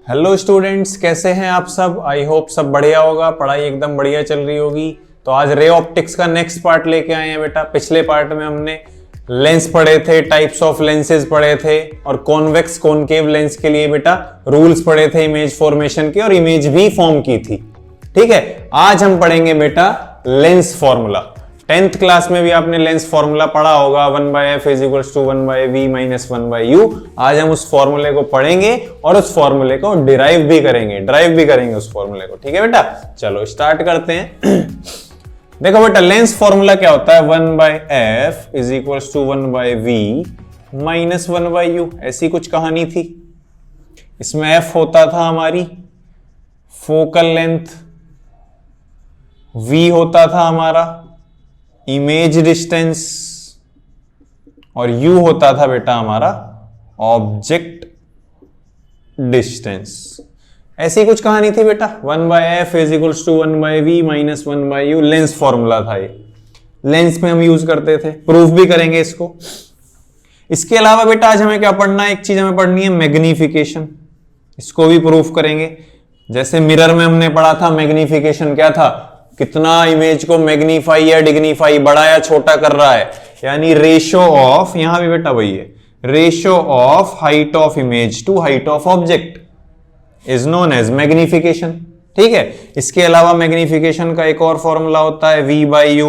Hello students, कैसे हैं आप सब। आई होप सब बढ़िया होगा, पढ़ाई एकदम बढ़िया चल रही होगी। तो आज रे ऑप्टिक्स का नेक्स्ट पार्ट लेके आए हैं बेटा। पिछले पार्ट में हमने लेंस पढ़े थे, टाइप्स ऑफ लेंसेज पढ़े थे और कॉन्वेक्स कॉनकेव लेंस के लिए बेटा रूल्स पढ़े थे इमेज फॉर्मेशन के, और इमेज भी फॉर्म की थी। ठीक है, आज हम पढ़ेंगे बेटा लेंस फॉर्मूला। 10th क्लास में भी आपने लेंस फॉर्मूला पढ़ा होगा, 1/f = 1/v - 1/u। आज हम उस फॉर्मूले को पढ़ेंगे और उस फॉर्मूले को ड्राइव भी करेंगे उस फॉर्मूले को। ठीक है बेटा, चलो स्टार्ट करते हैं। देखो बेटा, लेंस फॉर्मूला क्या होता है, 1/f = 1/v - 1/u। ऐसी कुछ कहानी थी। इसमें f होता था हमारी फोकल लेंथ, v होता था हमारा इमेज डिस्टेंस और u होता था बेटा हमारा ऑब्जेक्ट डिस्टेंस। ऐसी कुछ कहानी थी बेटा। 1/f = 1/v - 1/u lens formula था ये। लेंस में हम यूज करते थे, प्रूफ भी करेंगे इसको। इसके अलावा बेटा आज हमें क्या पढ़ना है, एक चीज हमें पढ़नी है मैग्निफिकेशन। इसको भी प्रूफ करेंगे। जैसे मिरर में हमने पढ़ा था मैग्निफिकेशन क्या था, कितना इमेज को मैग्नीफाई या डिग्निफाई, बड़ा या छोटा कर रहा है। यानी रेशियो ऑफ, यहां भी बेटा वही है, ratio of height of image to height of object is known as magnification. ठीक है, इसके अलावा मैग्निफिकेशन का एक और फॉर्मूला होता है v/u।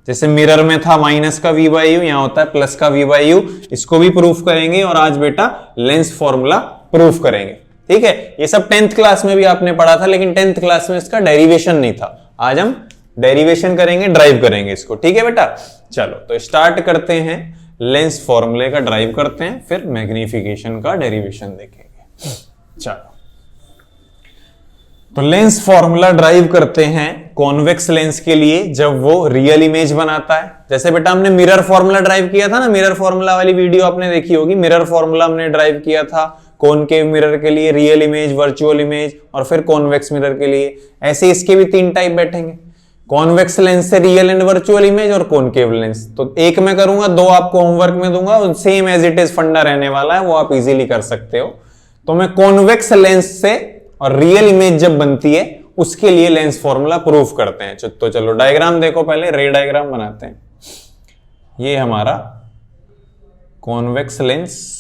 जैसे मिरर में था माइनस का v/u, यहां होता है प्लस का v/u। इसको भी प्रूफ करेंगे और आज बेटा लेंस फॉर्मूला प्रूफ करेंगे। ठीक है, ये सब 10th क्लास में भी आपने पढ़ा था, लेकिन 10th क्लास में इसका डेरिवेशन नहीं था। आज हम डेरिवेशन करेंगे, ड्राइव करेंगे इसको। ठीक है बेटा, चलो तो स्टार्ट करते हैं। लेंस फॉर्मूले का ड्राइव करते हैं, फिर मैग्निफिकेशन का डेरिवेशन देखेंगे। चलो तो लेंस फॉर्मूला ड्राइव करते हैं कॉन्वेक्स लेंस के लिए जब वो रियल इमेज बनाता है। जैसे बेटा हमने मिरर फॉर्मूला ड्राइव किया था ना, मिरर फॉर्मूला वाली वीडियो आपने देखी होगी। मिरर फॉर्मूला हमने ड्राइव किया था कॉनकेव मिरर के लिए, रियल इमेज, वर्चुअल इमेज और फिर कॉन्वेक्स मिरर के लिए। ऐसे इसके भी 3 टाइप बैठेंगे, कॉन्वेक्स लेंस से रियल एंड वर्चुअल इमेज और कॉनकेव लेंस। तो एक मैं करूंगा, 2 आपको होमवर्क में दूंगा, सेम एज इट इज फंडा रहने वाला है, वो आप इजीली कर सकते हो। तो मैं कॉन्वेक्स लेंस से और रियल इमेज जब बनती है उसके लिए लेंस फॉर्मूला प्रूफ करते हैं। तो चलो डायग्राम देखो, पहले रे डायग्राम बनाते हैं। ये हमारा कॉन्वेक्स लेंस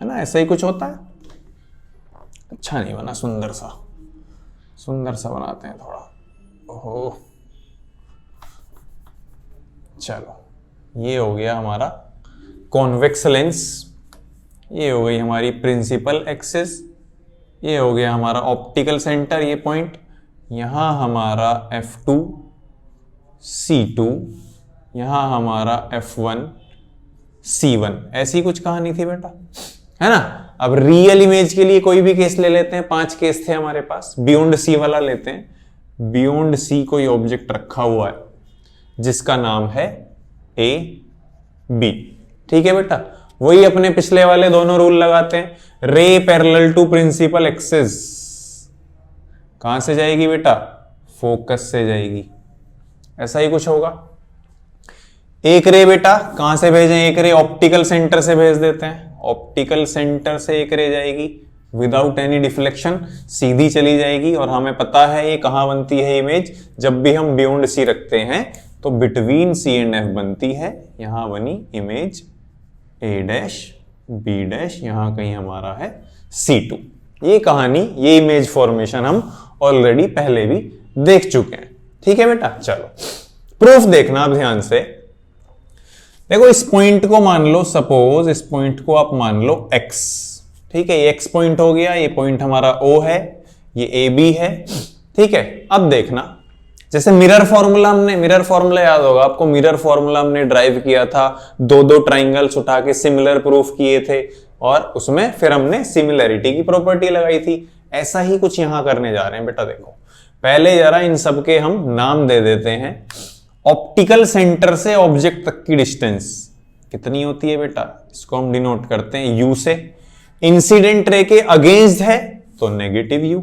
है ना, ऐसा ही कुछ होता है। अच्छा नहीं बना, सुंदर सा बनाते हैं थोड़ा। ओहो, चलो ये हो गया हमारा कॉन्वेक्स लेंस, ये हो गई हमारी प्रिंसिपल एक्सिस, ये हो गया हमारा ऑप्टिकल सेंटर, ये पॉइंट, यहां हमारा F2 C2, यहां हमारा F1 C1। ऐसी कुछ कहानी थी बेटा, है ना। अब रियल इमेज के लिए कोई भी केस ले लेते हैं, 5 केस थे हमारे पास। बियॉन्ड सी वाला लेते हैं। बियॉन्ड सी कोई ऑब्जेक्ट रखा हुआ है जिसका नाम है ए बी। ठीक है बेटा, वही अपने पिछले वाले दोनों रूल लगाते हैं। Ray parallel to principal axis कहां से जाएगी बेटा, फोकस से जाएगी। ऐसा ही कुछ होगा। एक रे बेटा कहां से भेजें, एक रे ऑप्टिकल सेंटर से भेज देते हैं। ऑप्टिकल सेंटर से एक रे जाएगी विदाउट एनी डिफ्लेक्शन, सीधी चली जाएगी। और हमें पता है ये कहां बनती है इमेज, जब भी हम बियॉन्ड सी रखते हैं तो बिटवीन सी एंड एफ बनती है। यहां बनी इमेज A', B', यहां कहीं हमारा है C2। ये कहानी, ये इमेज फॉर्मेशन हम ऑलरेडी पहले भी देख चुके हैं। ठीक है बेटा, चलो प्रूफ देखना अब ध्यान से। देखो इस पॉइंट को मान लो, सपोज इस पॉइंट को आप मान लो x। ठीक है, ये x पॉइंट हो गया, ये पॉइंट हमारा O है, ये AB है। ठीक है, अब देखना, जैसे मिरर फॉर्मूला याद होगा आपको। मिरर फॉर्मूला हमने ड्राइव किया था, 2 ट्राइंगल्स उठा के सिमिलर प्रूफ किए थे और उसमें फिर हमने सिमिलैरिटी की प्रॉपर्टी लगाई थी। ऐसा ही कुछ यहां करने जा रहे हैं बेटा। देखो पहले जरा इन सब के हम नाम दे देते हैं। ऑप्टिकल सेंटर से ऑब्जेक्ट तक की डिस्टेंस कितनी होती है बेटा, इसको हम डिनोट करते हैं U से। इंसिडेंट रे के अगेंस्ट है तो नेगेटिव U।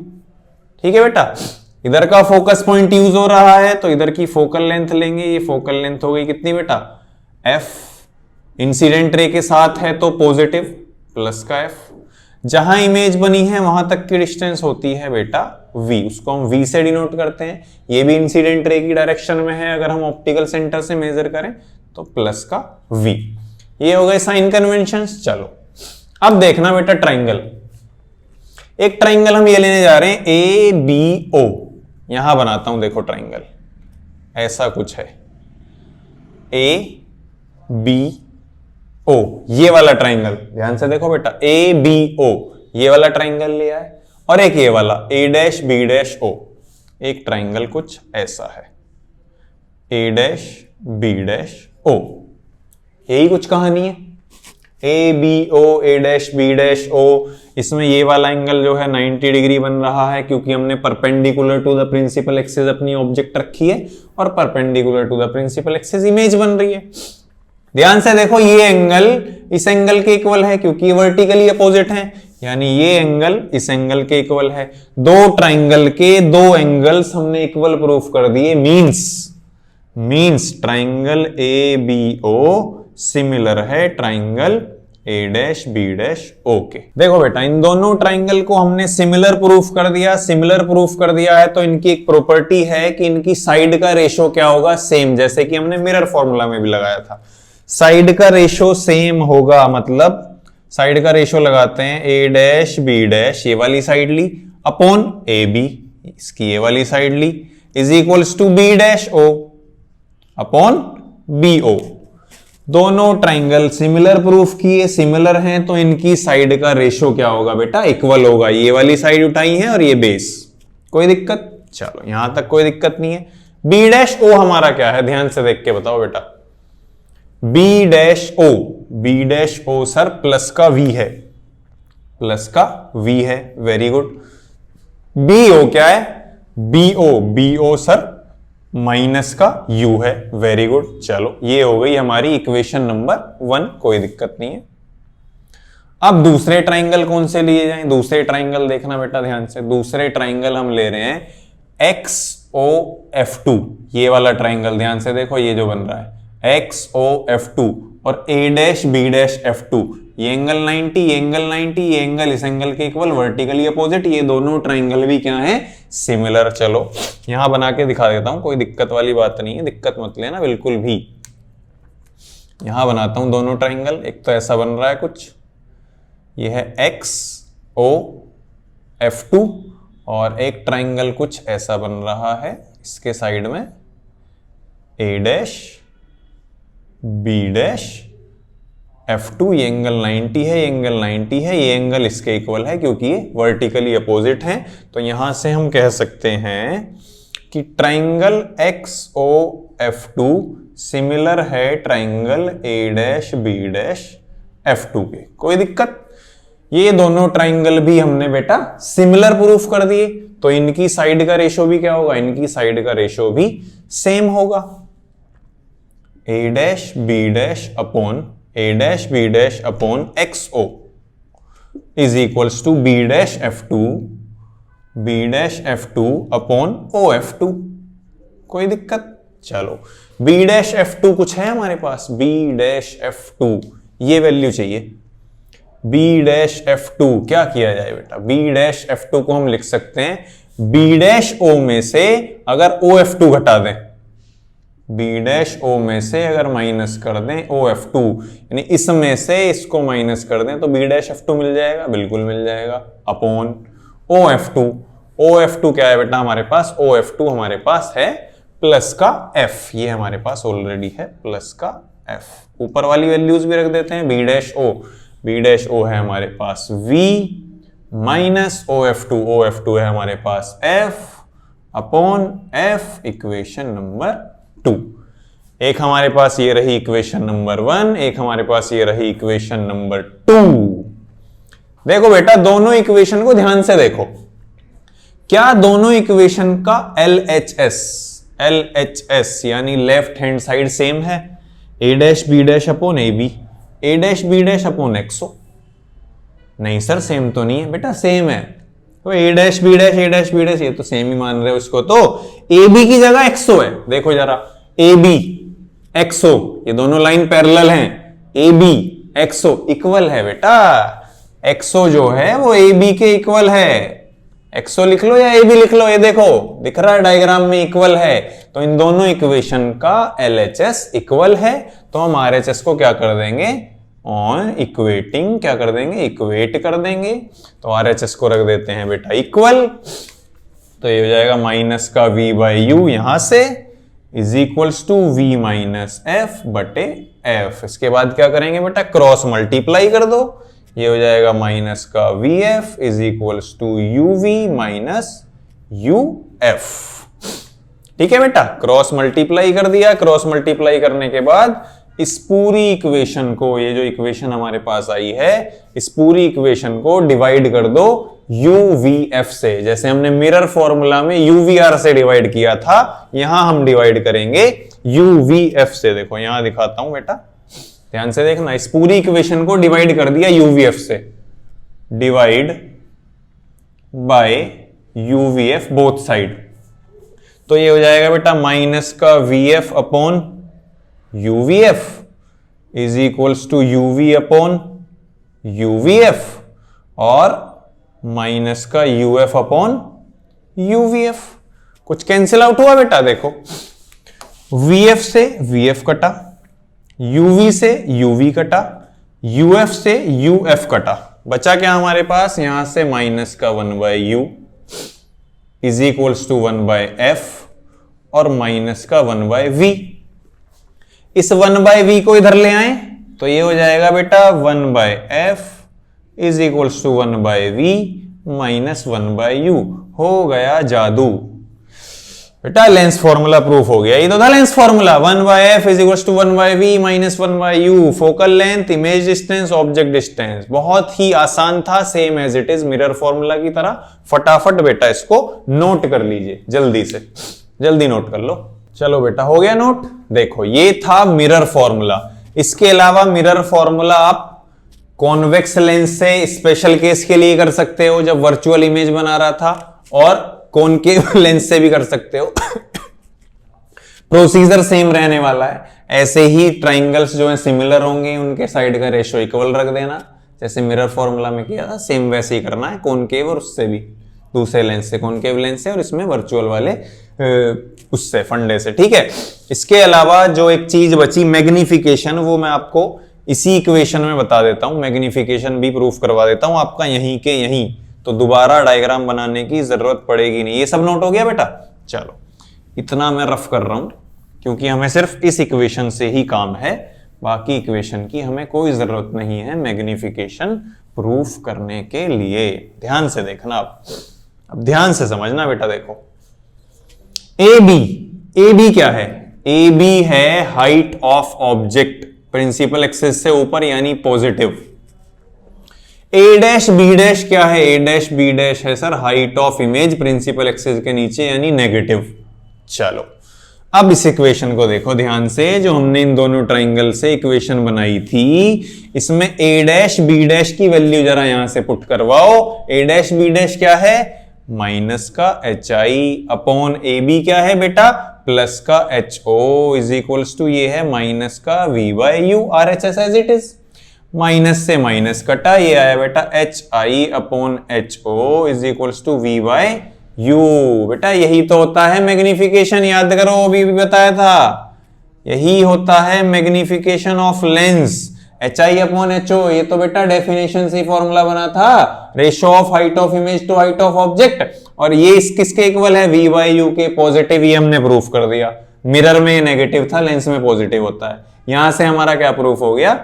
ठीक है बेटा, इधर का फोकस पॉइंट यूज हो रहा है तो इधर की फोकल लेंथ लेंगे। ये फोकल लेंथ हो गई कितनी बेटा, F। इंसिडेंट रे के साथ है तो पॉजिटिव प्लस का F। जहां इमेज बनी है वहां तक की डिस्टेंस होती है बेटा v, उसको हम v से डिनोट करते हैं। ये भी इंसिडेंट रे की डायरेक्शन में है, अगर हम ऑप्टिकल सेंटर से मेजर करें तो प्लस का v। ये हो गए साइन कन्वेंशंस। चलो अब देखना बेटा ट्राइंगल, एक ट्राइंगल हम ये लेने जा रहे हैं ABO। यहां बनाता हूं, देखो ट्राइंगल ऐसा कुछ है ABO, ये वाला ट्राइंगल ध्यान से देखो बेटा, ABO ये वाला ट्राइंगल लिया है, और एक ये वाला A', B', O। एक ट्राइंगल कुछ ऐसा है A', B', O। यही कुछ कहानी है ABO, A', B', O। इसमें ये वाला एंगल जो है 90 डिग्री बन रहा है, क्योंकि हमने perpendicular to the principal axis अपनी ऑब्जेक्ट रखी है, और perpendicular to the principal axis image बन रही है। ध्यान से देखो, ये एंगल इस एंगल के इक्वल है, क्योंकि ये वर्टिकली अपोजिट है, यानी ये एंगल इस एंगल के इक्वल है। दो ट्राइंगल के दो एंगल्स हमने इक्वल प्रूफ कर दिए, मींस ट्राइंगल ABO सिमिलर है ट्राइंगल A', B', O के। देखो बेटा, इन दोनों ट्राइंगल को हमने सिमिलर प्रूफ कर दिया है, तो इनकी एक प्रॉपर्टी है कि इनकी साइड का रेशो क्या होगा, सेम, जैसे कि हमने मिरर फॉर्मूला में भी लगाया था। साइड का रेशो सेम होगा, मतलब साइड का रेशो लगाते हैं A', B', ये वाली साइड ली अपॉन AB, इसकी ये वाली साइड ली, is equals to B', O upon BO। दोनों ट्राइंगल सिमिलर प्रूफ किए, सिमिलर हैं, तो इनकी साइड का रेशो क्या होगा बेटा, इक्वल होगा। ये वाली साइड उठाई है और ये बेस, कोई दिक्कत? चलो यहां तक कोई दिक्कत नहीं है। B', O हमारा क्या है, ध्यान से देख के बताओ बेटा। B' O सर प्लस का V है, वेरी गुड। BO क्या है, BO सर माइनस का U है, वेरी गुड। चलो ये हो गई हमारी इक्वेशन नंबर 1, कोई दिक्कत नहीं है। अब दूसरे ट्राइंगल कौन से लिए जाएं, दूसरे ट्राइंगल देखना बेटा ध्यान से। दूसरे ट्राइंगल हम ले रहे हैं XOF2, ये वाला ट्राइंगल ध्यान से देखो, ये जो बन रहा है XOF2 और A', B', ये एंगल 90, ये एंगल 90, ये एंगल इस एंगल के इक्वल, वर्टिकली अपोजिट। ये दोनों ट्राइंगल भी क्या है, सिमिलर। चलो यहां बना के दिखा देता हूं, कोई दिक्कत वाली बात नहीं है, दिक्कत मत लेना बिल्कुल भी। यहां बनाता हूं दोनों ट्राइंगल, एक तो ऐसा बन रहा है कुछ, ये है XOF2, और एक ट्राइंगल कुछ ऐसा बन रहा है, इसके साइड में A', B', F2। ये एंगल 90 है, ये एंगल 90 है, ये एंगल इसके इक्वल है, क्योंकि ये वर्टिकली अपोजिट है। तो यहां से हम कह सकते हैं कि ट्राइंगल XOF2 सिमिलर है ट्राइंगल A', B', F2 के। कोई दिक्कत? ये दोनों ट्राइंगल भी हमने बेटा सिमिलर प्रूफ कर दिए, तो इनकी साइड का रेशो भी क्या होगा, इनकी साइड का रेशो भी सेम होगा। A', B' upon XO is equals to B', F2 upon OF2। कोई दिक्कत? चलो B', कुछ है हमारे पास, B', ये वैल्यू चाहिए। B', क्या किया जाए बेटा, B', को हम लिख सकते हैं B', में से अगर OF2 घटा दें, B', में से अगर माइनस कर दें OF2, यानी इसमें से इसको माइनस कर दें तो B', मिल जाएगा, बिल्कुल मिल जाएगा, अपॉन OF2 क्या है बेटा हमारे पास, OF2 हमारे पास है प्लस का F, ये हमारे पास ऑलरेडी है प्लस का F। ऊपर वाली वैल्यूज भी रख देते हैं, B', है हमारे पास V माइनस OF2 है हमारे पास F upon F, equation number 2। एक हमारे पास ये रही इक्वेशन नंबर 1, एक हमारे पास ये रही इक्वेशन नंबर 2। देखो बेटा दोनों इक्वेशन को ध्यान से देखो, क्या दोनों इक्वेशन का LHS यानी लेफ्ट हैंड साइड सेम है, A', B' upon AB, A', B' upon XO? नहीं सर सेम तो नहीं है बेटा, सेम है। तो A', B', ये तो सेम ही मान रहे हो इसको, तो AB की जगह XO है। देखो जरा AB, XO, ये दोनों लाइन पैरेलल हैं, AB, XO इक्वल है बेटा। एक्सो जो है वो ए बी के इक्वल है। एक्सो लिख लो या ए बी लिख लो, ये देखो दिख रहा है डायग्राम में इक्वल है, तो इन दोनों इक्वेशन का एलएचएस इक्वल है, तो हम आरएचएस को क्या कर देंगे, ऑन इक्वेटिंग क्या कर देंगे, इक्वेट कर देंगे। तो आरएचएस को रख देते हैं बेटा इक्वल, तो ये हो जाएगा माइनस का v बाई यू यहां से is equals to v minus F बटे एफ। इसके बाद क्या करेंगे बेटा, क्रॉस मल्टीप्लाई कर दो, ये हो जाएगा माइनस का V F is equals to U V minus U F. ठीक है बेटा, क्रॉस मल्टीप्लाई कर दिया। क्रॉस मल्टीप्लाई करने के बाद इस पूरी इक्वेशन को, ये जो इक्वेशन हमारे पास आई है, इस पूरी इक्वेशन को डिवाइड कर दो UVF से, जैसे हमने मिरर फॉर्मूला में UVR से डिवाइड किया था, यहां हम डिवाइड करेंगे UVF से। देखो यहां दिखाता हूं बेटा, ध्यान से देखना, इस पूरी इक्वेशन को डिवाइड कर दिया UVF से, divide by UVF both side, तो ये हो जाएगा बेटा माइनस का VF upon UVF is equals to UV upon UVF और माइनस का UF अपॉन UVF। कुछ कैंसिल आउट हुआ बेटा, देखो VF से VF कटा, UV से UV कटा, UF से UF कटा, बचा क्या हमारे पास, यहां से माइनस का 1 by U is equals to 1 by F और माइनस का 1 बाय वी। इस 1 बाय वी को इधर ले आए तो ये हो जाएगा बेटा 1 by F is equals to 1 by we minus 1 by U. हो गया जादू बेटा, लेंस फॉर्मूला प्रूफ हो गया। ये तो था lens formula, 1 by F is equals to 1 by we minus 1 by U. Focal length, image distance, object distance, बहुत ही आसान था, same as it is mirror formula की तरह। फटाफट बेटा इसको नोट कर लीजिए, जल्दी से जल्दी नोट कर लो। चलो बेटा हो गया नोट। देखो ये था मिरर फॉर्मूला। इसके अलावा मिरर फॉर्मूला आप कॉन्वेक्स लेंस से स्पेशल केस के लिए कर सकते हो, जब वर्चुअल इमेज बना रहा था, और कॉनकेव लेंस से भी कर सकते हो। प्रोसीजर सेम रहने वाला है। ऐसे ही ट्राइंगल्स जो है सिमिलर होंगे, उनके साइड का रेशियो इक्वल रख देना, जैसे मिरर फॉर्मूला में किया था, सेम वैसे ही करना है कॉनकेव और उससे भी, दूसरे लेंस से, कॉनकेव लेंस से, और इसमें वर्चुअल वाले उससे, फंडे से। ठीक है, इसके अलावा जो एक चीज बची मैग्निफिकेशन, वो मैं आपको इसी इक्वेशन में बता देता हूं। मैग्निफिकेशन भी प्रूफ करवा देता हूं आपका यहीं के यहीं, तो दोबारा डायग्राम बनाने की जरूरत पड़ेगी नहीं। ये सब नोट हो गया बेटा। चलो इतना मैं रफ कर रहा हूं क्योंकि हमें सिर्फ इस इक्वेशन से ही काम है, बाकी इक्वेशन की हमें कोई जरूरत नहीं है मैग्निफिकेशन प्रूफ करने के लिए। ध्यान से देखना, अब ध्यान से समझना बेटा। देखो ए बी क्या है, ए बी है height of object principal axis से ऊपर, यानी positive. A dash B dash क्या है, ए डैश बी डैश है sir height of image principal axis के नीचे, यानी नेगेटिव। चलो अब इस इक्वेशन को देखो ध्यान से, जो हमने इन दोनों ट्राइंगल से इक्वेशन बनाई थी, इसमें ए डैश बी डैश की वैल्यू जरा यहां से पुट करवाओ। ए डैश बी डैश क्या है, माइनस का H I upon A B क्या है बेटा, प्लस का H O is equals to, ये है माइनस का V by U, R H S as it is. Minus से माइनस कटा, ये आया बेटा H I upon H O is equals to V by U. बेटा यही तो होता है मैग्निफिकेशन, याद करो अभी भी बताया था, यही होता है magnification of lens. H I upon H O, ये तो बेटा डेफिनेशन से फॉर्मूला बना था, ratio of height of image to height of object, और ये किसके इक्वल है, वी बाई यू के, पॉजिटिव। ये हमने प्रूफ कर दिया। मिरर में नेगेटिव था, लेंस में पॉजिटिव होता है। यहां से हमारा क्या प्रूफ हो गया,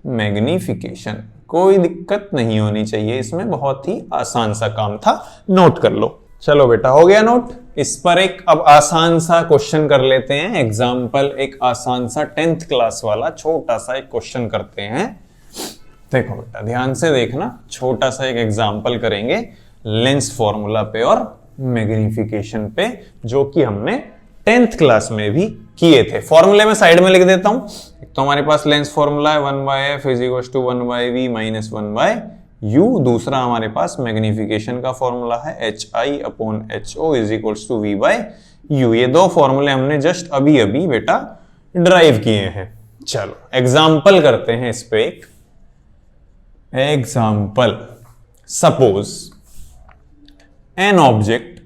मैग्निफिकेशन। कोई दिक्कत नहीं होनी चाहिए इसमें, बहुत ही आसान सा काम था, नोट कर लो। चलो बेटा हो गया नोट। इस पर एक अब आसान सा क्वेश्चन कर लेते हैं, एग्जाम्पल, एक आसान सा 10th क्लास वाला छोटा सा एक क्वेश्चन करते हैं। देखो बेटा ध्यान से देखना, छोटा सा एक एग्जाम्पल करेंगे लेंस फॉर्मूला पे और मैग्निफिकेशन पे, जो कि हमने 10th क्लास में भी किए थे। फॉर्मूले में साइड में लिख देता हूं। एक तो हमारे पास लेंस फॉर्मूला है 1 by F is equals to 1 by we minus 1 by U. दूसरा हमारे पास मैग्निफिकेशन का फॉर्मूला है H I upon H O is equals to V by U. ये दो फॉर्मूले हमने जस्ट अभी अभी बेटा ड्राइव किए हैं। चलो एग्जाम्पल करते हैं इस पे एक। Example, suppose an object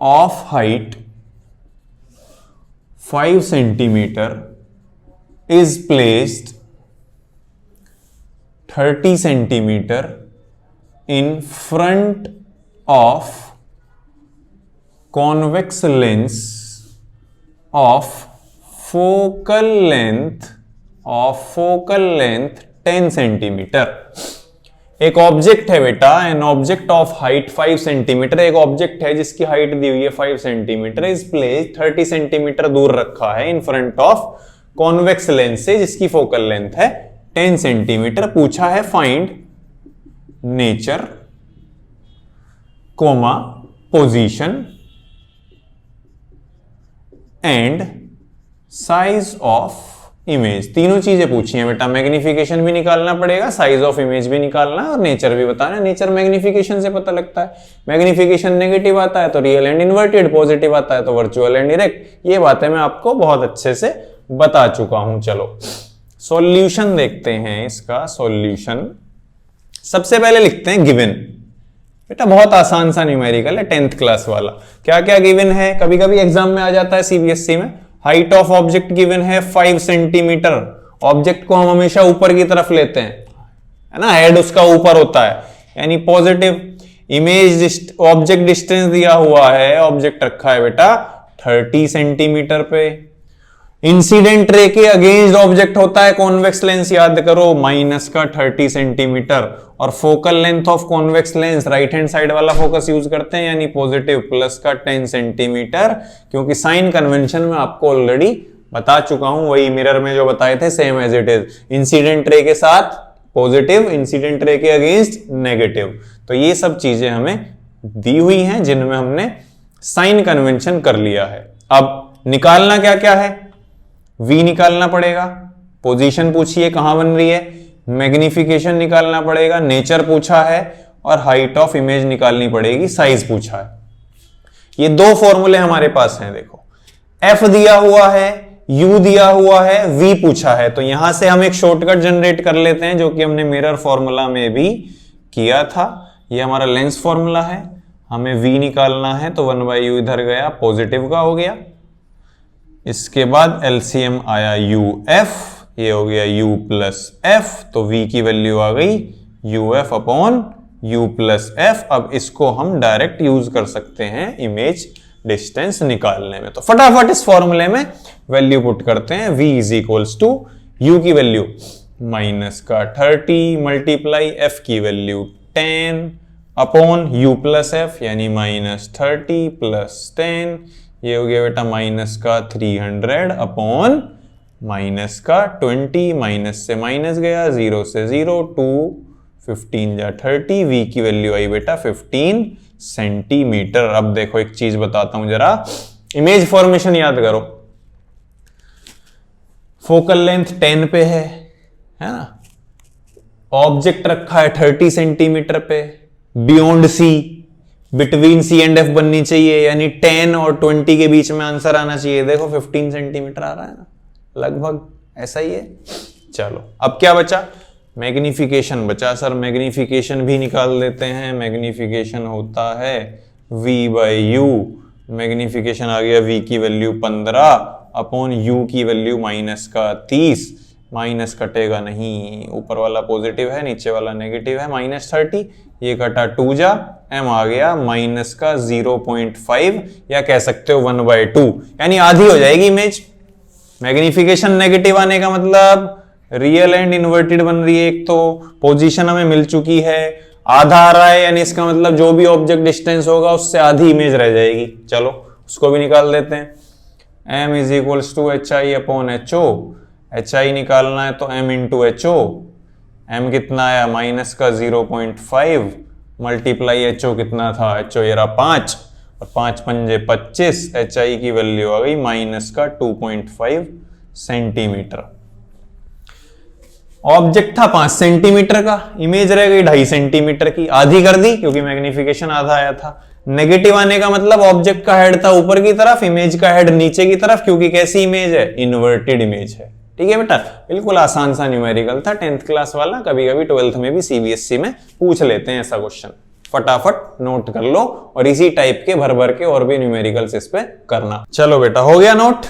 of height 5 centimeter is placed 30 centimeter in front of convex lens of focal length 10 centimeter। एक ऑब्जेक्ट है बेटा, an object of height 5 centimetre, एक ऑब्जेक्ट है जिसकी हाइट दी हुई है 5 सेंटीमीटर, इस प्लेस 30 सेंटीमीटर दूर रखा है in front of convex lens से जिसकी फोकल लेंथ है 10 सेंटीमीटर। पूछा है find nature comma position and size of image. तीनों चीजें पूछी हैं बेटा, मैग्निफिकेशन भी निकालना पड़ेगा, साइज ऑफ इमेज भी निकालना है और नेचर भी बताना है। नेचर मैग्निफिकेशन से पता लगता है, मैग्निफिकेशन नेगेटिव आता है तो रियल एंड इन्वर्टेड, पॉजिटिव आता है तो वर्चुअल एंड डायरेक्ट। ये बातें मैं आपको बहुत अच्छे से बता चुका हूं। चलो सॉल्यूशन देखते हैं इसका। सॉल्यूशन सबसे पहले लिखते हैं गिवन। बेटा बहुत आसान सा न्यूमेरिकल है 10th क्लास वाला। क्या क्या गिवन है, कभी कभी एग्जाम में आ जाता है सीबीएसई में। हाइट ऑफ ऑब्जेक्ट गिवन है 5 सेंटीमीटर। ऑब्जेक्ट को हम हमेशा ऊपर की तरफ लेते हैं, है ना, हेड उसका ऊपर होता है, यानी पॉजिटिव। इमेज ऑब्जेक्ट डिस्टेंस दिया हुआ है, ऑब्जेक्ट रखा है बेटा 30 सेंटीमीटर पे। इंसिडेंट रे के अगेंस्ट ऑब्जेक्ट होता है कॉन्वेक्स लेंस, याद करो, माइनस का 30 सेंटीमीटर। और focal length of convex lens right hand side वाला फोकस यूज करते हैं, यानी पॉजिटिव, प्लस का 10 सेंटीमीटर। क्योंकि साइन कन्वेंशन में आपको ऑलरेडी बता चुका हूं, वही मिरर में जो बताए थे same as it is. Incident ray के साथ पॉजिटिव, इंसिडेंट रे के अगेंस्ट नेगेटिव। तो ये सब चीजें हमें दी हुई हैं जिनमें हमने साइन कन्वेंशन कर लिया है। अब निकालना क्या क्या है, V निकालना पड़ेगा, पोजीशन पूछी है कहां बन रही है, मैग्निफिकेशन निकालना पड़ेगा, नेचर पूछा है, और हाइट ऑफ इमेज निकालनी पड़ेगी, साइज पूछा है। ये दो फॉर्मूले हमारे पास हैं। देखो F दिया हुआ है, U दिया हुआ है, V पूछा है। तो यहां से हम एक शॉर्टकट जनरेट कर लेते हैं जो कि हमने मिरर फॉर्मूला में भी किया था। ये हमारा लेंस फॉर्मूला है, हमें V निकालना है तो 1/u इधर गया, पॉजिटिव का हो गया। इसके बाद एलसीएम आया UF, ये हो गया U प्लस F, तो V की वैल्यू आ गई UF upon U plus F। अब इसको हम डायरेक्ट यूज कर सकते हैं इमेज डिस्टेंस निकालने में। तो फटाफट इस फॉर्मूले में वैल्यू पुट करते हैं। V is equals to U की वैल्यू माइनस का 30 मल्टीप्लाई F की value 10 upon U plus F, यानी माइनस 30 प्लस 10, ये हो गया बेटा माइनस का 300 अपॉन माइनस का 20, माइनस से माइनस गया, 0 से 0, 2 15 जा 30। V की वैल्यू आई बेटा 15 सेंटीमीटर। अब देखो एक चीज बताता हूं जरा, इमेज फॉर्मेशन याद करो। फोकल लेंथ 10 पे है ना, ऑब्जेक्ट रखा है 30 सेंटीमीटर पे, beyond C, between C and F बननी चाहिए, यानी 10 और 20 के बीच में आंसर आना चाहिए। देखो 15 सेंटीमीटर आ रहा है ना, लगभग ऐसा ही है। चलो अब क्या बचा, मैग्निफिकेशन बचा। सर मैग्निफिकेशन भी निकाल देते हैं। मैग्निफिकेशन होता है V/U, मैग्निफिकेशन आ गया V की वैल्यू 15 अपॉन U की वैल्यू माइनस का 30। माइनस कटेगा नहीं, ऊपर वाला पॉजिटिव है, नीचे वाला नेगेटिव है, माइनस 30, ये कटा 2 जा, M आ गया माइनस का 0.5, या कह सकते हो 1/2, यानी आधी हो जाएगी इमेज। मैग्निफिकेशन नेगेटिव आने का मतलब रियल एंड इन्वर्टेड बन रही है। एक तो पोजीशन हमें मिल चुकी है, आधा आ रहा है, यानी इसका मतलब जो भी ऑब्जेक्ट डिस्टेंस होगा उससे आधी इमेज रह जाएगी। चलो उसको भी निकाल देते हैं। M is equals to HI upon HO, HI निकालना है तो M इंटू HO, M कितना आया माइनस का 0.5 मल्टीप्लाई HO कितना था, HO ये रहा 5, और 5 पंजे 25, HI की वैल्यू आ गई माइनस का 2.5 सेंटीमीटर। ऑब्जेक्ट था 5 सेंटीमीटर का, इमेज रह गई 2.5 सेंटीमीटर की, आधी कर दी क्योंकि मैग्निफिकेशन आधा आया था। नेगेटिव आने का मतलब ऑब्जेक्ट का हेड था ऊपर की तरफ, इमेज का हेड नीचे की तरफ, क्योंकि कैसी इमेज है, इन्वर्टेड इमेज है। ठीक है बेटा, बिल्कुल आसान सा न्यूमेरिकल था, 10th क्लास वाला। कभी कभी 12th में भी सीबीएसई में पूछ लेते हैं ऐसा क्वेश्चन, फटाफट नोट कर लो और इसी टाइप के भर भर के और भी न्यूमेरिकल्स इस पे करना। चलो बेटा, हो गया नोट?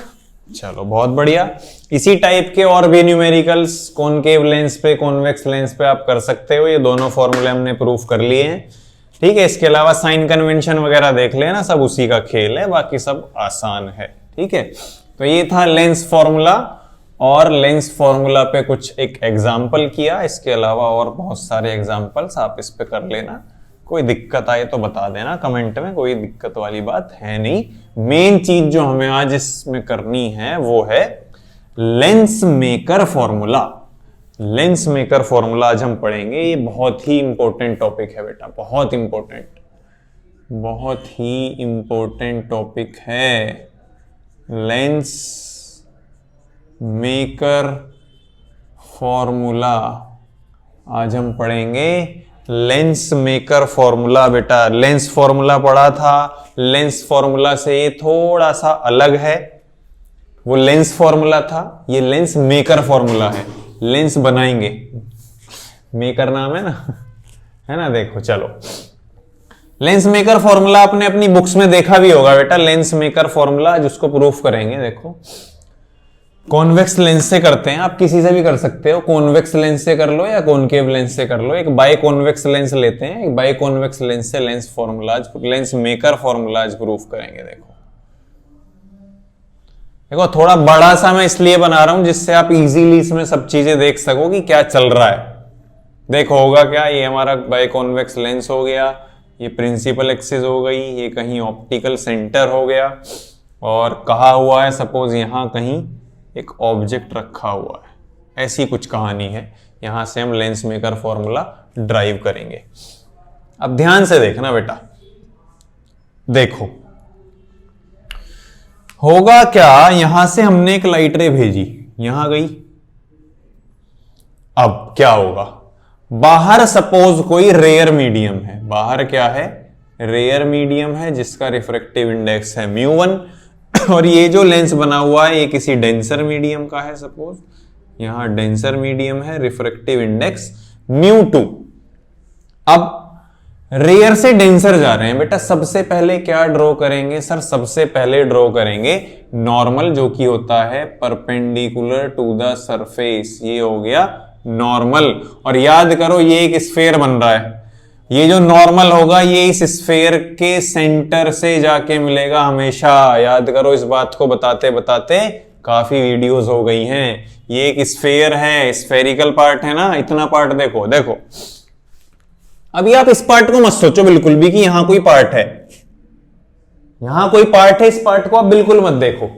चलो बहुत बढ़िया। इसी टाइप के और भी न्यूमेरिकल्स कॉनकेव लेंस पे, कॉन्वेक्स लेंस पे आप कर सकते हो। ये दोनों फॉर्मूले हमने प्रूफ कर लिए हैं, ठीक है। इसके अलावा साइन कन्वेंशन वगैरह देख लेना, सब उसी का खेल है, बाकी सब आसान है, ठीक है। तो ये था लेंस फॉर्मूला, और लेंस फॉर्मूला पे कुछ एक एग्जाम्पल किया। इसके अलावा और बहुत सारे एग्जाम्पल्स आप इस पे कर लेना। कोई दिक्कत आए तो बता देना कमेंट में, कोई दिक्कत वाली बात है नहीं। मेन चीज जो हमें आज इसमें करनी है वो है lens maker formula. Lens maker formula आज हम पढ़ेंगे। ये बहुत ही इंपॉर्टेंट टॉपिक है बेटा, बहुत इंपॉर्टेंट, बहुत ही इंपॉर्टेंट टॉपिक है। लेंस मेकर फॉर्मूला आज हम पढ़ेंगे। लेंस मेकर फॉर्मूला बेटा, लेंस फॉर्मूला पढ़ा था, लेंस फॉर्मूला से ये थोड़ा सा अलग है। वो लेंस फॉर्मूला था, ये लेंस मेकर फॉर्मूला है। लेंस बनाएंगे, मेकर नाम है ना, है ना। देखो चलो, लेंस मेकर फॉर्मूला आपने अपनी बुक्स में देखा भी होगा बेटा। लेंस मेकर फॉर्मूला जिसको प्रूफ करेंगे, देखो कॉन्वेक्स लेंस से करते हैं, आप किसी से भी कर सकते हो। कॉन्वेक्स लेंस से कर लो या कॉनकेव लेंस से कर लो। एक बाई कॉन्वेक्स लेंस लेते हैं, एक बाई कॉन्वेक्स लेंस से lens formulas, lens maker formulas proof करेंगे। देखो देखो, थोड़ा बड़ा सा मैं इसलिए बना रहा हूं जिससे आप इजीली इसमें सब चीजें देख सको कि क्या चल रहा है। देखो होगा क्या, ये हमारा बाई कॉन्वेक्स लेंस हो गया, ये प्रिंसिपल एक्सिस हो गई, ये कहीं ऑप्टिकल सेंटर हो गया, और कहा हुआ है सपोज यहां कहीं एक ऑब्जेक्ट रखा हुआ है। ऐसी कुछ कहानी है। यहां से हम लेंस मेकर फॉर्मूला ड्राइव करेंगे। अब ध्यान से देखना बेटा, देखो होगा क्या, यहां से हमने एक लाइट रे भेजी, यहां गई। अब क्या होगा, बाहर सपोज कोई रेयर मीडियम है, बाहर क्या है, रेयर मीडियम है जिसका रिफ्रैक्टिव इंडेक्स है μ1, और ये जो लेंस बना हुआ है ये किसी डेंसर मीडियम का है। सपोज यहां डेंसर मीडियम है, रिफ्रैक्टिव इंडेक्स μ2। अब रेयर से डेंसर जा रहे हैं बेटा, सबसे पहले क्या ड्रॉ करेंगे सर, सबसे पहले ड्रॉ करेंगे नॉर्मल, जो कि होता है परपेंडिकुलर टू द सरफेस। ये हो गया नॉर्मल, और याद करो ये एक स्फेयर बन रहा है। ये जो नॉर्मल होगा ये इस स्फेयर के सेंटर से जाके मिलेगा हमेशा। याद करो, इस बात को बताते बताते काफी वीडियोस हो गई हैं। ये एक स्फेयर है, स्फेरिकल पार्ट है ना, इतना पार्ट देखो। देखो अभी आप इस पार्ट को मत सोचो बिल्कुल भी कि यहां कोई पार्ट है, यहां कोई पार्ट है, इस पार्ट को आप बिल्कुल मत देखो।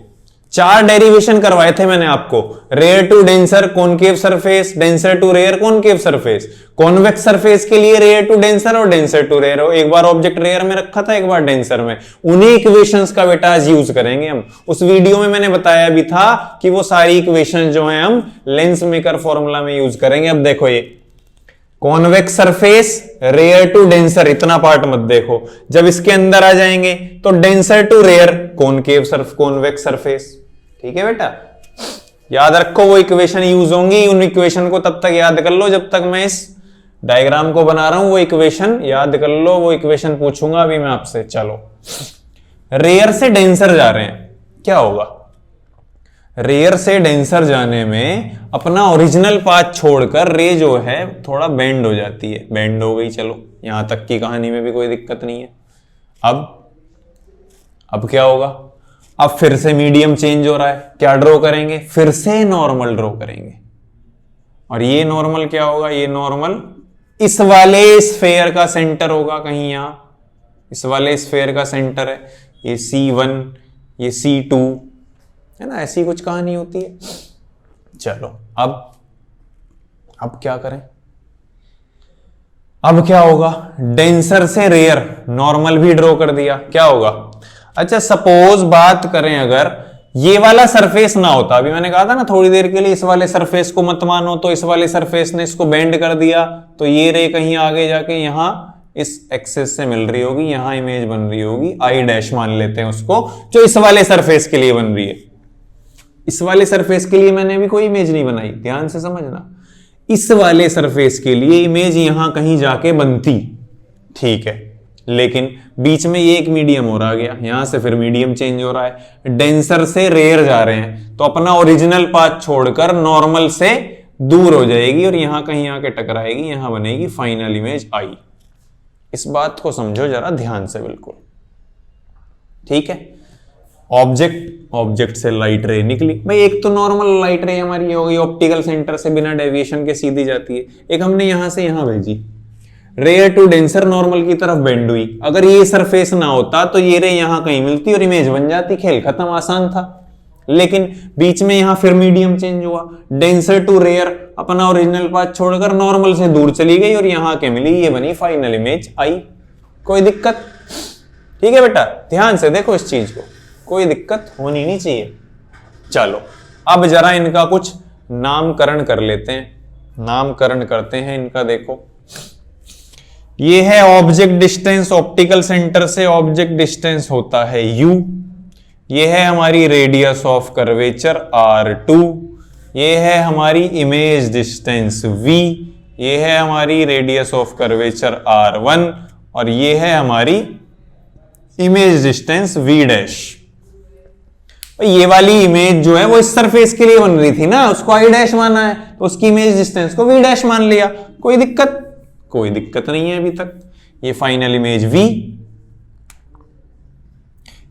4 डेरिवेशन करवाए थे मैंने आपको, rare to denser concave surface, denser to rare concave surface, convex surface के लिए रेयर टू डेंसर और डेंसर टू रेयर। एक बार ऑब्जेक्ट रेयर में रखा था, एक बार डेंसर में। उन्हीं इक्वेशंस का बेटा आज यूज करेंगे हम। उस वीडियो में मैंने बताया भी था कि वो सारी इक्वेशन जो है हम लेंस मेकर फॉर्मूला में यूज करेंगे। अब देखो, ये convex surface, rare to denser, इतना पार्ट मत देखो। जब इसके अंदर आ जाएंगे तो denser to rare concave surf convex surface, ठीक है बेटा। याद रखो वो इक्वेशन यूज होंगी, उन इक्वेशन को तब तक याद कर लो जब तक मैं इस डायग्राम को बना रहा हूं। वो इक्वेशन याद कर लो, वो इक्वेशन पूछूंगा अभी मैं आपसे। चलो, रेयर से डेंसर जा रहे हैं, क्या होगा, रेयर से डेंसर जाने में अपना ओरिजिनल पाथ छोड़कर रे जो है थोड़ा बेंड हो जाती है। बेंड हो गई, चलो यहां तक की कहानी में भी कोई दिक्कत नहीं है। अब क्या होगा, अब फिर से मीडियम चेंज हो रहा है, क्या ड्रॉ करेंगे, फिर से नॉर्मल ड्रॉ करेंगे। और ये नॉर्मल क्या होगा, ये नॉर्मल इस वाले स्फेयर का सेंटर होगा कहीं यहां, इस वाले स्फेयर का सेंटर है। ये C1, ये C2 है ना, ऐसी कुछ कहानी होती है। चलो अब क्या करें, अब क्या होगा, डेंसर से रेयर नॉर्मल भी ड्रॉ कर दिया, क्या होगा। अच्छा सपोज बात करें अगर ये वाला सरफेस ना होता, अभी मैंने कहा था ना थोड़ी देर के लिए इस वाले सरफेस को मत मानो, तो इस वाले सरफेस ने इसको बेंड कर दिया, तो ये रे कहीं आगे जाके यहां इस एक्सेस से मिल रही होगी, यहां इमेज बन रही होगी, आई डैश मान लेते हैं उसको, जो इस वाले सरफेस के लिए बन रही है। इस वाले सरफेस के लिए मैंने अभी कोई इमेज नहीं बनाई, ध्यान से समझना। इस वाले सरफेस के लिए इमेज यहां कहीं जाके बनती, ठीक है, लेकिन बीच में ये एक मीडियम और आ गया, यहां से फिर मीडियम चेंज हो रहा है, डेंसर से रेयर जा रहे हैं, तो अपना ओरिजिनल पाथ छोड़कर नॉर्मल से दूर हो जाएगी और यहां कहीं आके टकराएगी, यहां बनेगी फाइनल इमेज आई। इस बात को समझो जरा ध्यान से, बिल्कुल ठीक है। ऑब्जेक्ट से लाइट रे निकली, भाई एक तो नॉर्मल लाइट रे हमारी होगी ऑप्टिकल सेंटर से बिना डेविएशन के सीधी जाती है, एक हमने यहां से यहां भेजी, रेयर टू डेंसर नॉर्मल की तरफ बेंड हुई। अगर ये सरफेस ना होता तो ये रे यहां कहीं मिलती और इमेज बन जाती, खेल खत्म, आसान था। लेकिन बीच में यहां फिर मीडियम चेंज हुआ, डेंसर टू रेयर अपना ओरिजिनल पाथ छोड़कर नॉर्मल से दूर चली गई और यहां के मिली, ये बनी फाइनल इमेज आई। कोई दिक्कत? ठीक है बेटा, ध्यान से देखो इस चीज को, कोई दिक्कत होनी नहीं चाहिए। चलो अब जरा इनका कुछ नामकरण कर लेते हैं, नामकरण करते हैं इनका। देखो ये है ऑब्जेक्ट डिस्टेंस, ऑप्टिकल सेंटर से ऑब्जेक्ट डिस्टेंस होता है u, ये है हमारी रेडियस ऑफ कर्वेचर r2, ये है हमारी इमेज डिस्टेंस v, ये है हमारी रेडियस ऑफ कर्वेचर r1 और ये है हमारी इमेज डिस्टेंस v डैश। ये वाली इमेज जो है वो इस सरफेस के लिए बन रही थी ना, उसको i डैश माना है तो उसकी इमेज डिस्टेंस को v डैश मान लिया। कोई दिक्कत? कोई दिक्कत नहीं है अभी तक। ये फाइनल इमेज v,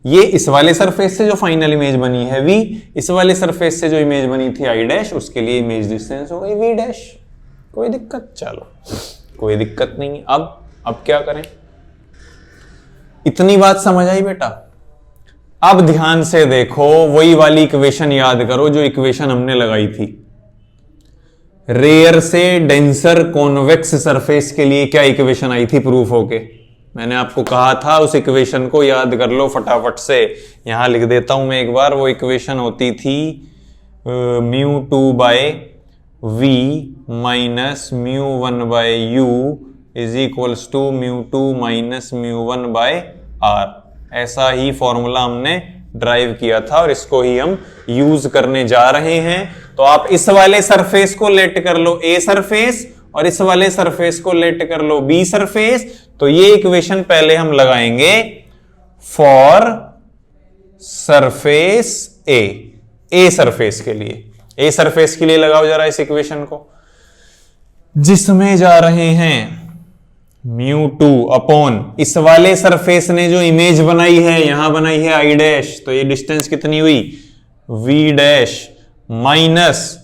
ये इस वाले सरफेस से जो फाइनल इमेज बनी है v, इस वाले सरफेस से जो इमेज बनी थी i डैश, उसके लिए इमेज डिस्टेंस हो गई v डैश। कोई दिक्कत? चलो कोई दिक्कत नहीं। अब क्या करें? इतनी बात समझ आई बेटा? अब ध्यान से देखो, वही वाली इक्वेशन याद करो जो इक्वेशन हमने लगाई थी। रेयर से डेंसर कॉन्वेक्स सरफेस के लिए क्या इक्वेशन आई थी प्रूफ होके? मैंने आपको कहा था उस इक्वेशन को याद कर लो फटाफट से। यहां लिख देता हूं मैं एक बार। वो इक्वेशन होती थी μ2 by v minus μ1 by u is equals to μ2 minus μ1 by r। ऐसा ही फॉर्मूला हमने ड्राइव किया था और इसको ही हम यूज करने जा रहे हैं। तो आप इस वाले सरफेस को लेट कर लो a सरफेस और इस वाले सरफेस को लेट कर लो b सरफेस। तो ये इक्वेशन पहले हम लगाएंगे फॉर सरफेस a सरफेस के लिए। a सरफेस के लिए लगाओ जरा इस इक्वेशन को, जिसमें जा रहे हैं μ2 अपॉन इस वाले सरफेस ने जो इमेज बनाई है, यहां बनाई है i डैश, तो ये डिस्टेंस कितनी हुई v डैश माइनस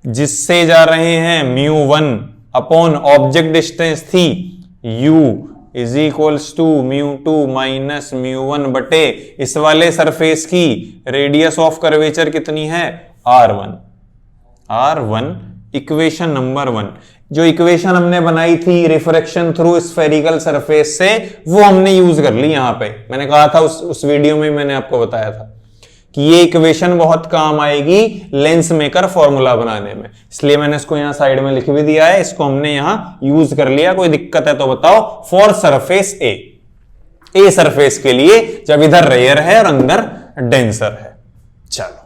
जिससे जा रहे हैं μ1 अपॉन ऑब्जेक्ट डिस्टेंस थी u is equals to μ2 minus μ1 बटे इस वाले सरफेस की रेडियस ऑफ कर्वेचर कितनी है r1 इक्वेशन नंबर 1। जो इक्वेशन हमने बनाई थी रिफ्रैक्शन थ्रू स्फेरिकल सरफेस से, वो हमने यूज कर ली यहां पे। मैंने कहा था उस वीडियो में मैंने आपको बताया था कि ये इक्वेशन बहुत काम आएगी लेंस मेकर फॉर्मूला बनाने में, इसलिए मैंने इसको यहां साइड में लिख भी दिया है। इसको हमने यहां यूज कर लिया। कोई दिक्कत है तो बताओ। फॉर सरफेस ए सरफेस के लिए जब इधर रेयर है और अंदर डेंसर है। चलो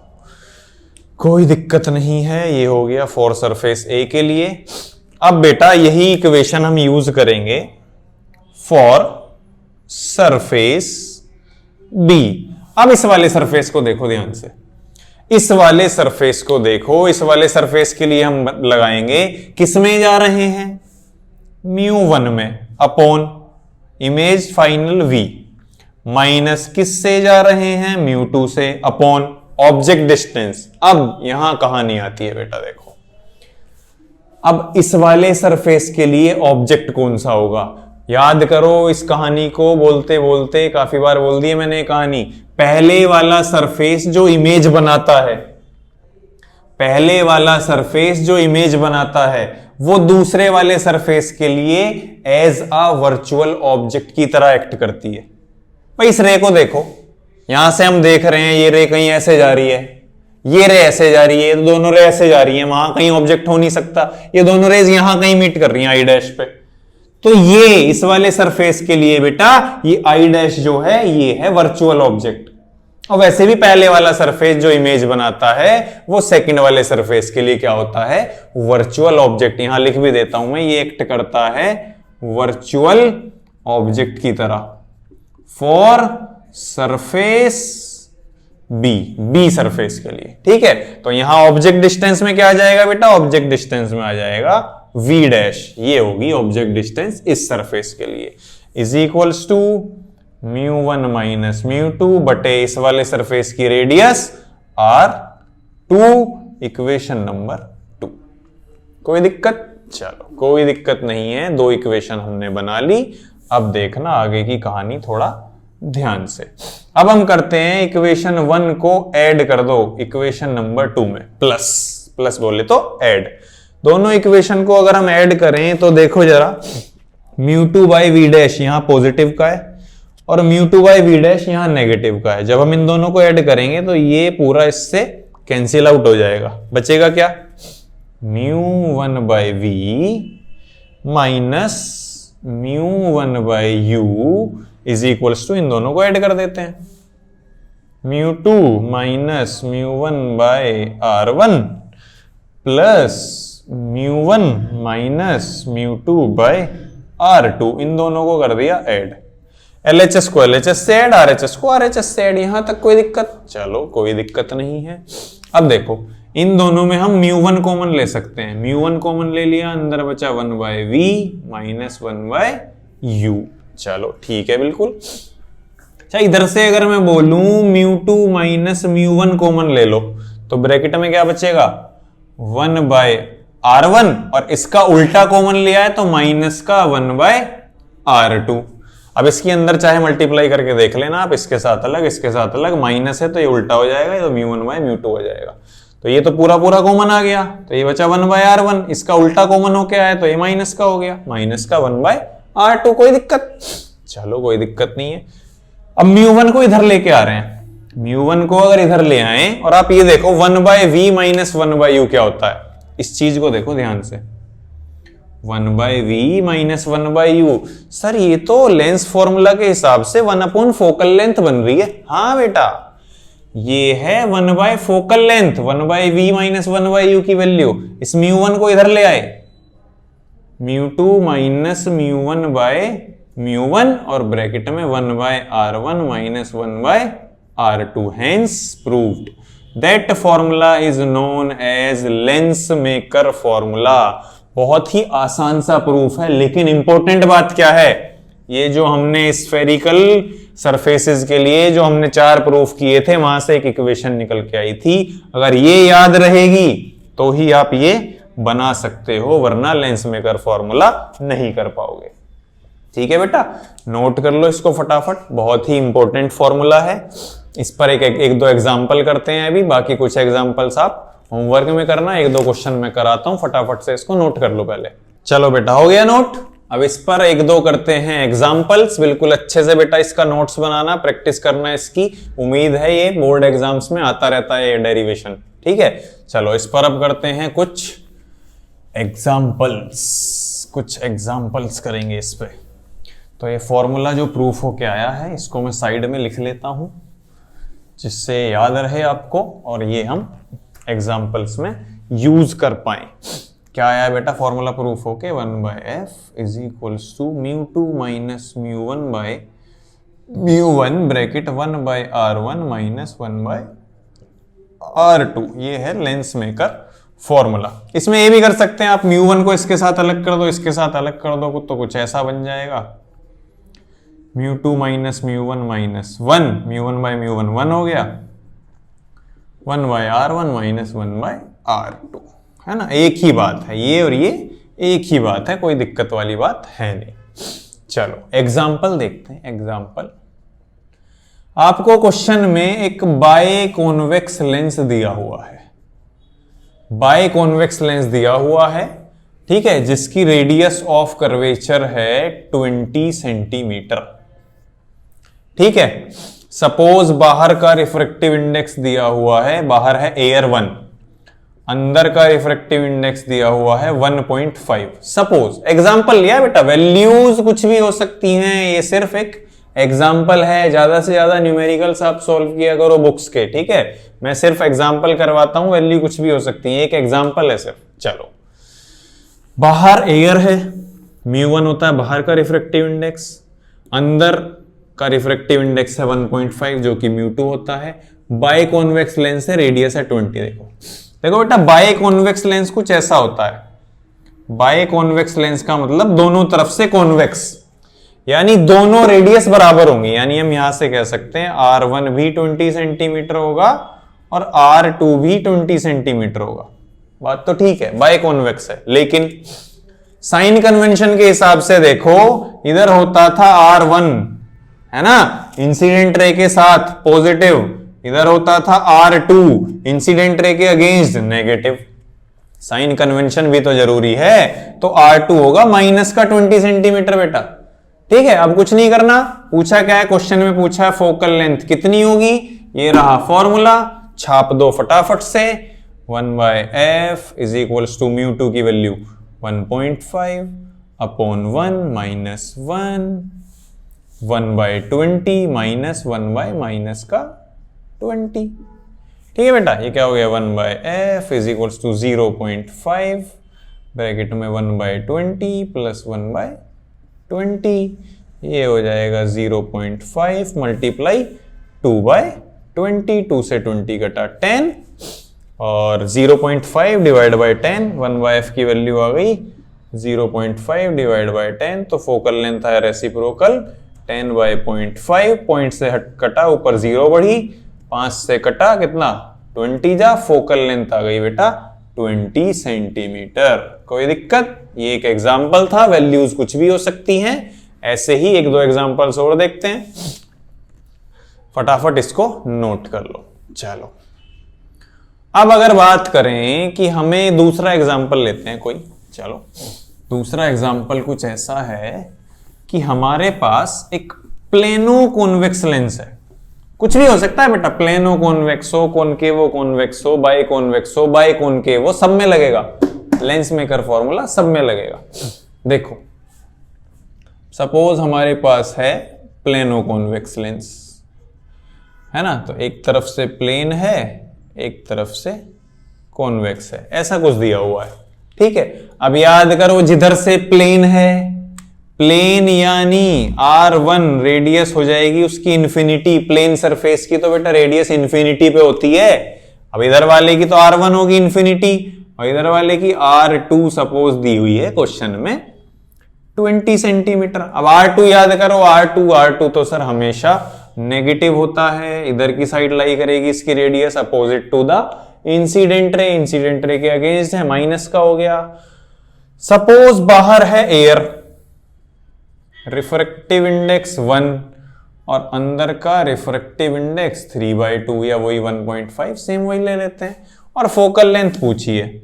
कोई दिक्कत नहीं है, ये हो गया फॉर सरफेस ए के लिए। अब बेटा यही इक्वेशन हम यूज करेंगे फॉर सरफेस बी। अब इस वाले सरफेस को देखो ध्यान से, इस वाले सरफेस को देखो। इस वाले सरफेस के लिए हम लगाएंगे, किस में जा रहे हैं μ1 में upon image final v minus किस से जा रहे हैं μ2 से अपॉन ऑब्जेक्ट डिस्टेंस। अब यहां कहानी आती है बेटा, देखो अब इस वाले सरफेस के लिए ऑब्जेक्ट कौन सा होगा? याद करो इस कहानी को, बोलते बोलते काफी बार बोल दी है मैंने कहानी। पहले वाला सरफेस जो इमेज बनाता है, पहले वाला सरफेस जो इमेज बनाता है, वो दूसरे वाले सरफेस के लिए एज अ वर्चुअल ऑब्जेक्ट की तरह एक्ट करती है। भाई इस रे को देखो, यहां से हम देख रहे हैं ये रे कहीं ऐसे जा रही है, ये रे ऐसे जा रही है, दोनों रे ऐसे जा रही है, वहां कहीं ऑब्जेक्ट हो नहीं सकता। ये दोनों रेज यहां कहीं मीट कर रही हैं i डैश पे। तो ये इस वाले सरफेस के लिए बेटा ये i डैश जो है ये है वर्चुअल ऑब्जेक्ट। और वैसे भी पहले वाला सरफेस जो इमेज बनाता है वो सेकंड वाले सरफेस के लिए क्या होता है, वर्चुअल ऑब्जेक्ट। यहां लिख भी देता हूं मैं, ये एक्ट करता है वर्चुअल ऑब्जेक्ट की तरह फॉर सरफेस बी सरफेस के लिए। ठीक है, तो यहां ऑब्जेक्ट डिस्टेंस में क्या आ जाएगा बेटा, ऑब्जेक्ट डिस्टेंस में आ जाएगा v डैश, ये होगी ऑब्जेक्ट डिस्टेंस इस सरफेस के लिए, इज इक्वल्स टू μ1 माइनस μ2 बटे इस वाले सरफेस की रेडियस r2, इक्वेशन नंबर 2। कोई दिक्कत? चलो कोई दिक्कत नहीं है, दो इक्वेशन हमने बना ली। अब देखना आगे की कहानी थोड़ा ध्यान से। अब हम करते हैं इक्वेशन 1 को ऐड कर दो इक्वेशन नंबर 2 में, प्लस बोले तो ऐड। दोनों इक्वेशन को अगर हम ऐड करें तो देखो जरा, μ2 बाई वी डैश यहां पॉजिटिव का है और μ2 बाई वी डैश यहां नेगेटिव का है। जब हम इन दोनों को ऐड करेंगे तो ये पूरा इससे कैंसिल आउट हो जाएगा, बचेगा क्या, μ1 by v minus μ1 by u is equals to, इन दोनों को ऐड कर देते हैं, μ2 minus μ1 by r1 plus μ1 minus μ2 by r2, इन दोनों को कर दिया ऐड। LHS को LHS से ऐड, RHS को RHS से ऐड। यहां तक कोई दिक्कत? चलो कोई दिक्कत नहीं है। अब देखो इन दोनों में हम μ1 कॉमन ले सकते हैं, μ1 कॉमन ले लिया, अंदर बचा 1 by we minus 1 by u. चलो ठीक है बिल्कुल। अच्छा इधर से अगर मैं बोलूं μ2 माइनस μ1 कॉमन ले लो तो ब्रैकेट में क्या बचेगा, 1 बाय r1, और इसका उल्टा कॉमन लिया है तो माइनस का 1 बाय r2। अब इसके अंदर चाहे मल्टीप्लाई करके देख लेना आप, इसके साथ अलग इसके साथ अलग, माइनस है तो ये उल्टा हो जाएगा, तो μ1 बाय μ2 हो जाएगा। तो ये तो पूरा कॉमन आ गया, तो ये बचा 1 बाय r1, इसका उल्टा कॉमन होके आया तो ये माइनस का हो गया, माइनस का 1 बाय r2। कोई दिक्कत? चलो कोई दिक्कत नहीं है। अब μ1 को इधर लेके आ रहे हैं, μ1 को अगर इधर ले आए और आप ये देखो 1 by we minus 1 by u क्या होता है, इस चीज को देखो ध्यान से, 1 by we minus 1 by u. Sir ये तो लेंस फॉर्मूला के हिसाब से 1 अपॉन फोकल लेंथ बन रही है। हाँ बेटा, ये है 1 by focal length, 1 by we minus 1 by u की वैल्यू। इस μ1 को इधर ले आए, μ2 माइनस μ1 बाय μ1 और ब्रैकेट में 1 by r1 minus 1 by r2। Hence proved that formula is known as lens maker formula. बहुत ही आसान सा प्रूफ है, लेकिन इंपॉर्टेंट बात क्या है, ये जो हमने स्फेरिकल सरफेसेस के लिए जो हमने 4 प्रूफ किए थे वहां से एक इक्वेशन निकल के आई थी। अगर ये याद रहेगी तो ही आप ये बना सकते हो, वरना लेंस मेकर फॉर्मूला नहीं कर पाओगे। ठीक है बेटा, नोट कर लो इसको फटाफट, बहुत ही इंपॉर्टेंट फॉर्मूला है। इस पर एक दो एग्जाम्पल करते हैं अभी, बाकी कुछ एग्जाम्पल्स आप होमवर्क में करना, 1-2 क्वेश्चन मैं कराता हूं, फटाफट से इसको नोट कर लो पहले। चलो बेटा हो गया नोट। अब इस पर 1-2 करते हैं एग्जाम्पल्स, बिल्कुल अच्छे से बेटा इसका नोट्स बनाना, प्रैक्टिस करना इसकी। उम्मीद है ये बोर्ड एग्जाम्स में आता रहता है ये डेरिवेशन। ठीक है, चलो इस पर अब करते हैं कुछ एग्जाम्पल्स करेंगे इस पे। तो ये फॉर्मूला जो प्रूफ होके आया है इसको मैं साइड में लिख लेता हूं जिससे याद रहे आपको, और ये हम एग्जाम्पल्स में यूज कर पाए। क्या आया बेटा फॉर्मूला प्रूफ होके, 1 by F is equals to μ2 minus μ1 by μ1 bracket 1 by r1 minus 1 by r2। ये है लेंस मेकर फॉर्मूला। इसमें ये भी कर सकते हैं आप, μ1 को इसके साथ अलग कर दो, इसके साथ अलग कर दो, तो कुछ ऐसा बन जाएगा, μ2 माइनस μ1 माइनस 1, μ1 बाय μ1 1 हो गया, 1 by r1 minus 1 by r2, है ना। एक ही बात है, ये और ये एक ही बात है, कोई दिक्कत वाली बात है नहीं। चलो एग्जाम्पल देखते हैं। एग्जाम्पल, आपको क्वेश्चन में एक बाय कॉन्वेक्स लेंस दिया हुआ है, बाय कॉन्वेक्स लेंस दिया हुआ है, ठीक है, जिसकी रेडियस ऑफ कर्वेचर है 20 सेंटीमीटर। ठीक है, सपोज बाहर का रिफ्रैक्टिव इंडेक्स दिया हुआ है, बाहर है एयर 1, अंदर का रिफ्रैक्टिव इंडेक्स दिया हुआ है 1.5। सपोज एग्जांपल लिया बेटा, वैल्यूज कुछ भी हो सकती हैं, ये सिर्फ एक एग्जाम्पल है, ज्यादा से ज्यादा न्यूमेरिकल्स आप सॉल्व किया करो बुक्स के, ठीक है। मैं सिर्फ एग्जाम्पल करवाता हूं, वैल्यू कुछ भी हो सकती है, एक एग्जाम्पल है सिर्फ। चलो, बाहर एयर है, μ1 होता है बाहर का रिफ्रैक्टिव इंडेक्स, अंदर का रिफ्रैक्टिव इंडेक्स है 1.5 जो कि μ2 होता है। बाय कॉन्वेक्स लेंस है, रेडियस है 20। देखो देखो बेटा, बाय कॉन्वेक्स लेंस कुछ ऐसा होता है। बाय कॉन्वेक्स लेंस का मतलब दोनों तरफ से कॉन्वेक्स, यानी दोनों रेडियस बराबर होंगी। यानी हम यहां से कह सकते हैं R1 भी 20 सेंटीमीटर होगा और R2 भी 20 सेंटीमीटर होगा। बात तो ठीक है, बाय कॉन्वेक्स है। लेकिन साइन कन्वेंशन के हिसाब से देखो, इधर होता था R1 है ना, इंसिडेंट रे के साथ पॉजिटिव, इधर होता था R2 इंसिडेंट रे के अगेंस्ट नेगेटिव। साइन कन्वेंशन भी तो जरूरी है, तो R2 होगा माइनस का 20 सेंटीमीटर बेटा। ठीक है, अब कुछ नहीं करना। पूछा क्या है क्वेश्चन में, पूछा है फोकल लेंथ कितनी होगी। ये रहा फॉर्मूला, छाप दो फटाफट से। 1/f इज इक्वल्स टू μ2 की वैल्यू 1.5 अपॉन 1 माइनस 1, 1/20 माइनस 1/- का 20। ठीक है बेटा, ये क्या हो गया, 1/f is equals to 0.5 bracket में 1/20 प्लस 1/20, ये हो जाएगा 0.5 मल्टीप्लाई 2/20, 2 से 20 कटा 10 और 0.5 डिवाइड बाई 10, 1/f की वैल्यू आ गई 0.5 डिवाइड बाई 10, तो फोकल लेंथ है रेसिप्रोकल 10/0.5, पॉइंट से हट कटा, ऊपर 0 बढ़ी, 5 से कटा कितना 20 जा, फोकल लेंथ आ गई बेटा 20 सेंटीमीटर। कोई दिक्कत? ये एक एग्जाम्पल था, वैल्यूज कुछ भी हो सकती हैं। ऐसे ही एक दो एग्जाम्पल्स और देखते हैं, फटाफट इसको नोट कर लो। चलो, अब अगर बात करें कि हमें दूसरा एग्जाम्पल लेते हैं कोई। चलो, दूसरा एग्जाम्पल कुछ ऐसा है कि हमारे पास एक प्लेनो कॉन्वेक्स लेंस है। कुछ भी हो सकता है बेटा, प्लेनो कॉन्वेक्स हो, कॉनकेवो कॉन्वेक्स हो, बाय कॉन्वेक्स हो, बाय कॉनकेव हो, सब में लगेगा। लेंस मेकर फॉर्मूला सब में लगेगा। देखो, सपोज हमारे पास है प्लेनो कॉन्वेक्स लेंस, है ना, तो एक तरफ से प्लेन है, एक तरफ से कॉन्वेक्स है, ऐसा कुछ दिया हुआ है। ठीक है, अब याद करो, जिधर से प्लेन है, प्लेन यानी R1 रेडियस हो जाएगी उसकी इंफिनिटी, प्लेन सरफेस की तो बेटा रेडियस इंफिनिटी पे होती है। अब इधर वाले की तो R1 होगी इंफिनिटी, और इधर वाले की R2 सपोज दी हुई है क्वेश्चन में 20 सेंटीमीटर। अब R2 याद करो, R2 तो सर हमेशा नेगेटिव होता है, इधर की साइड लाई करेगी इसकी radius opposite to the incident ray, incident ray के अगेंस्ट है, माइनस का हो गया। सपोज बाहर है एयर, रिफ्रैक्टिव इंडेक्स 1 और अंदर का रिफ्रैक्टिव इंडेक्स 3/2 या वही 1.5, सेम वही ले लेते हैं। और फोकल लेंथ पूछिए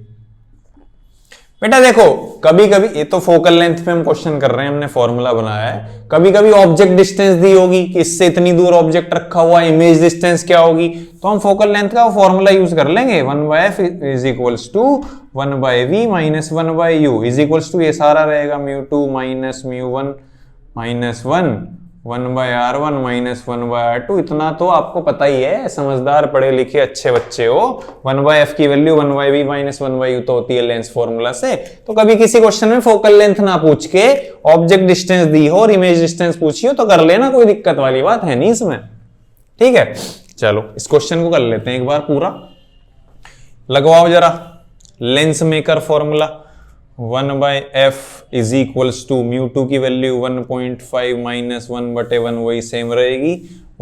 बेटा। देखो, कभी कभी, ये तो फोकल लेंथ पे हम क्वेश्चन कर रहे हैं, हमने फॉर्मूला बनाया है। कभी कभी ऑब्जेक्ट डिस्टेंस दी होगी कि इससे इतनी दूर ऑब्जेक्ट रखा हुआ, इमेज डिस्टेंस क्या होगी, तो हम फोकल लेंथ का फॉर्मूला यूज कर लेंगे। 1/f is equals to 1/v minus 1/u is equals to, ये सारा रहेगा μ2 minus μ1 minus 1/r1 minus 1/r2। इतना तो आपको पता ही है, समझदार पढ़े लिखे अच्छे बच्चे हो। 1/f की वैल्यू 1/v माइनस 1/u तो होती है लेंस फॉर्मूला से। तो कभी किसी क्वेश्चन में फोकल लेंथ ना पूछ के ऑब्जेक्ट डिस्टेंस दी हो और इमेज डिस्टेंस पूछी हो तो कर लेना, कोई दिक्कत वाली बात है नहीं इसमें। ठीक है, चलो इस क्वेश्चन को कर लेते हैं एक बार पूरा। लगवाओ जरा lens maker formula. 1/f is equals to μ2 की वैल्यू 1.5 माइनस 1/1 वही सेम रहेगी,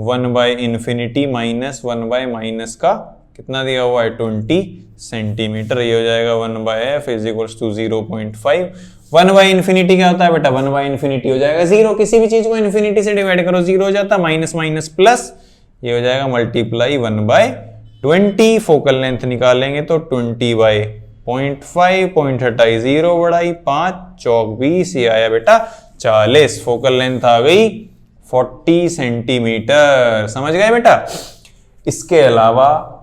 1/∞ माइनस 1/- का कितना दिया हुआ है 20 सेंटीमीटर। ये हो जाएगा 1/f इज इक्वल्स टू 0.5। 1/∞ क्या होता है बेटा, 1/∞ हो जाएगा 0। किसी भी चीज को इन्फिनिटी से डिवाइड करो 0 हो जाता, माइनस माइनस प्लस, ये हो जाएगा मल्टीप्लाई 1/20। फोकल लेंथ निकालेंगे तो 20/0.5, पॉइंट हटाई 0 बढ़ाई 5 चौक 20, ये आया बेटा 40। फोकल लेंथ आ गई 40 सेंटीमीटर। समझ गए बेटा। इसके अलावा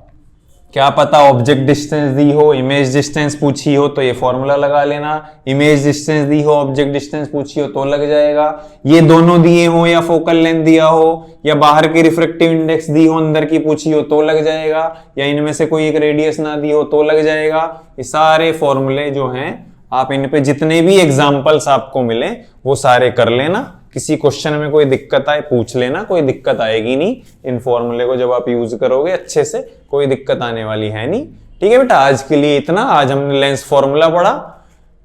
क्या पता ऑब्जेक्ट डिस्टेंस दी हो, इमेज डिस्टेंस पूछी हो तो ये फॉर्मूला लगा लेना, इमेज डिस्टेंस दी हो, ऑब्जेक्ट डिस्टेंस पूछी हो तो लग जाएगा। ये दोनों दिए हो या फोकल लेंथ दिया हो या बाहर की रिफ्रैक्टिव इंडेक्स दी हो, अंदर की पूछी हो तो लग जाएगा, या इनमें से कोई एक रेडियस ना दी हो तो लग जाएगा। ये सारे फॉर्मूले जो हैं आप इन पे जितने भी एग्जाम्पल्स आपको मिले वो सारे कर लेना। किसी क्वेश्चन में कोई दिक्कत आए पूछ लेना, कोई दिक्कत आएगी नहीं। इन फॉर्मूले को जब आप यूज करोगे अच्छे से कोई दिक्कत आने वाली है नहीं। ठीक है बेटा, आज के लिए इतना। आज हमने लेंस फॉर्मूला पढ़ा,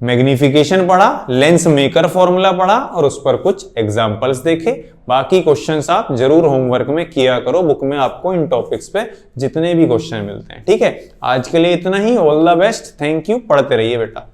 मैग्निफिकेशन पढ़ा, लेंस मेकर फॉर्मूला पढ़ा और उस पर कुछ एग्जांपल्स देखे। बाकी क्वेश्चंस आप जरूर होमवर्क में किया करो, बुक में आपको इन टॉपिक्स पे जितने भी क्वेश्चन मिलते हैं। ठीक है, आज के लिए इतना ही। All the best, thank you, पढ़ते रहिए बेटा।